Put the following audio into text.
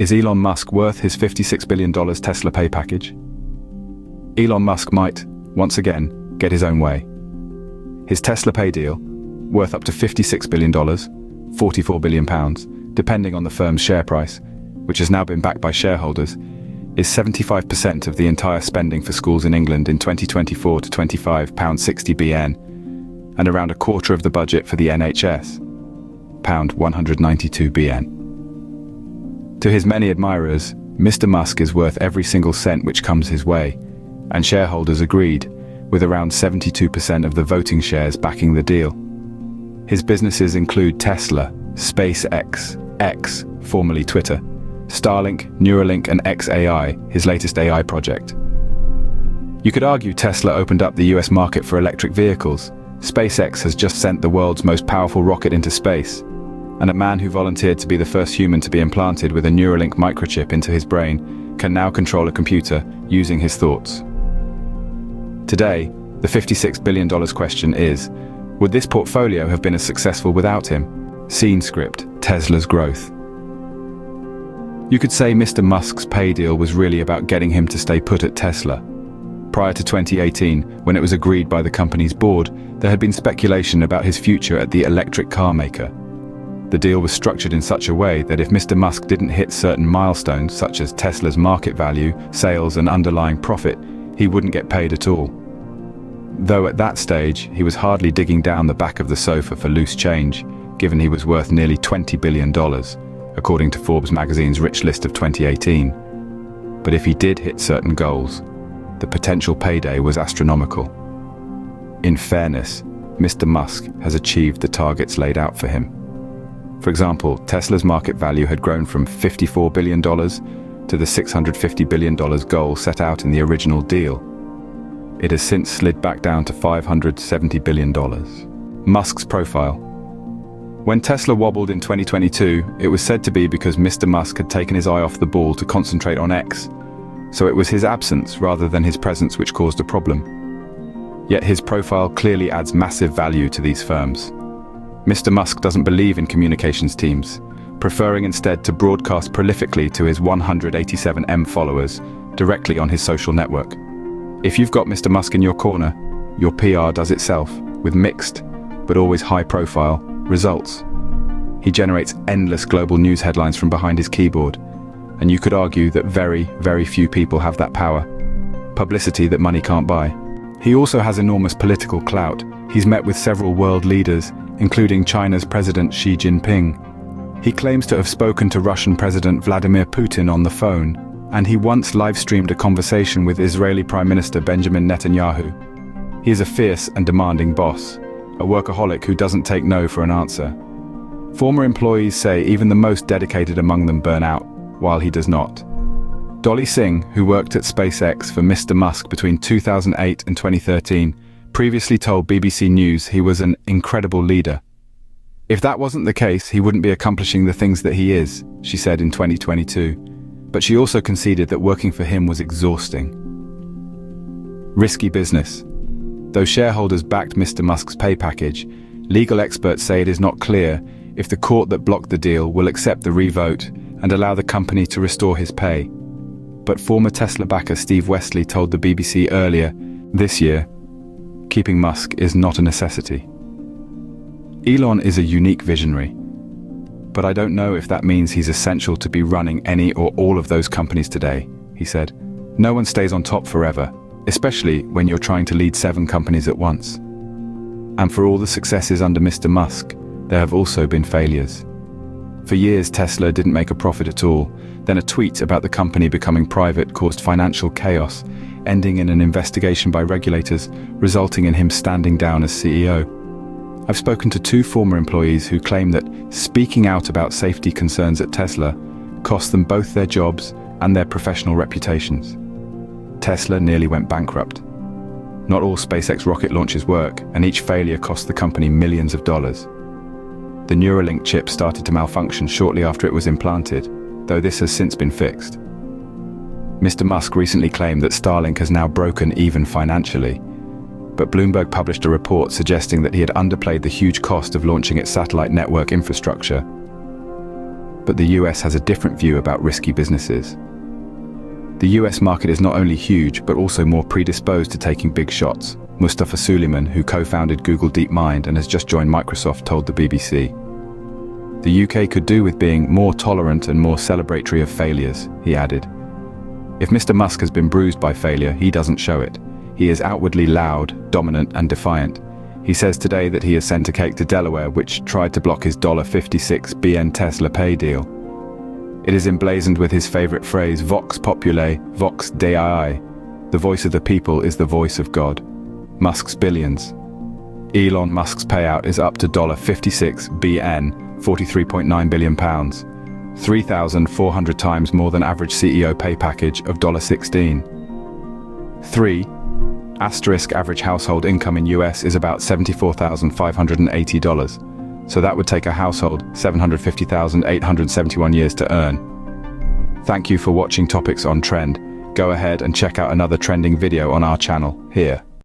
Is Elon Musk worth his $56 billion Tesla pay package? Elon Musk might, once again, get his own way. His Tesla pay deal, worth up to $56 billion, £44 billion, depending on the firm's share price, which has now been backed by shareholders, is 75% of the entire spending for schools in England in 2024 to £25.60 BN, and around a quarter of the budget for the NHS, £192 BN. To his many admirers, Mr. Musk is worth every single cent which comes his way, and shareholders agreed, with around 72% of the voting shares backing the deal. His businesses include Tesla, SpaceX, X, formerly Twitter, Starlink, Neuralink and xAI, his latest AI project. You could argue Tesla opened up the US market for electric vehicles. SpaceX has just sent the world's most powerful rocket into space, and a man who volunteered to be the first human to be implanted with a Neuralink microchip into his brain can now control a computer using his thoughts. Today, the $56 billion question is, would this portfolio have been as successful without him? Scene script, Tesla's growth. You could say Mr. Musk's pay deal was really about getting him to stay put at Tesla. Prior to 2018, when it was agreed by the company's board, there had been speculation about his future at the electric car maker. The deal was structured in such a way that if Mr. Musk didn't hit certain milestones, such as Tesla's market value, sales and underlying profit, he wouldn't get paid at all. Though at that stage, he was hardly digging down the back of the sofa for loose change, given he was worth nearly $20 billion, according to Forbes magazine's rich list of 2018. But if he did hit certain goals, the potential payday was astronomical. In fairness, Mr. Musk has achieved the targets laid out for him. For example, Tesla's market value had grown from $54 billion to the $650 billion goal set out in the original deal. It has since slid back down to $570 billion. Musk's profile. When Tesla wobbled in 2022, it was said to be because Mr. Musk had taken his eye off the ball to concentrate on X, so it was his absence rather than his presence which caused a problem. Yet his profile clearly adds massive value to these firms. Mr. Musk doesn't believe in communications teams, preferring instead to broadcast prolifically to his 187 followers directly on his social network. If you've got Mr. Musk in your corner, your PR does itself, with mixed, but always high-profile, results. He generates endless global news headlines from behind his keyboard, and you could argue that very, very few people have that power. Publicity that money can't buy. He also has enormous political clout. He's met with several world leaders, including China's President Xi Jinping. He claims to have spoken to Russian President Vladimir Putin on the phone, and he once live-streamed a conversation with Israeli Prime Minister Benjamin Netanyahu. He is a fierce and demanding boss, a workaholic who doesn't take no for an answer. Former employees say even the most dedicated among them burn out, while he does not. Dolly Singh, who worked at SpaceX for Mr. Musk between 2008 and 2013, previously told BBC News he was an incredible leader. If that wasn't the case, he wouldn't be accomplishing the things that he is, she said in 2022. But she also conceded that working for him was exhausting. Risky business. Though shareholders backed Mr. Musk's pay package, legal experts say it is not clear if the court that blocked the deal will accept the revote and allow the company to restore his pay. But former Tesla backer Steve Westley told the BBC earlier this year, keeping Musk is not a necessity. Elon is a unique visionary, but I don't know if that means he's essential to be running any or all of those companies today, he said. No one stays on top forever, especially when you're trying to lead 7 companies at once. And for all the successes under Mr. Musk, there have also been failures. For years, Tesla didn't make a profit at all. Then a tweet about the company becoming private caused financial chaos, ending in an investigation by regulators, resulting in him standing down as CEO. I've spoken to 2 former employees who claim that speaking out about safety concerns at Tesla cost them both their jobs and their professional reputations. Tesla nearly went bankrupt. Not all SpaceX rocket launches work, and each failure cost the company millions of dollars. The Neuralink chip started to malfunction shortly after it was implanted, though this has since been fixed. Mr. Musk recently claimed that Starlink has now broken even financially, but Bloomberg published a report suggesting that he had underplayed the huge cost of launching its satellite network infrastructure. but the US has a different view about risky businesses. The US market is not only huge, but also more predisposed to taking big shots. Mustafa Suleyman, who co-founded Google DeepMind and has just joined Microsoft, told the BBC. The UK could do with being more tolerant and more celebratory of failures, he added. If Mr. Musk has been bruised by failure, he doesn't show it. He is outwardly loud, dominant, and defiant. He says today that he has sent a cake to Delaware which tried to block his $56 billion Tesla Pay deal. It is emblazoned with his favorite phrase, Vox Populi, Vox Dei. The voice of the people is the voice of God. Musk's billions. Elon Musk's payout is up to $56 billion, £43.9 billion, 3,400 times more than average CEO pay package of $16. 3. Asterisk average household income in US is about $74,580. So that would take a household 750,871 years to earn. Thank you for watching Topics on Trend. Go ahead and check out another trending video on our channel here.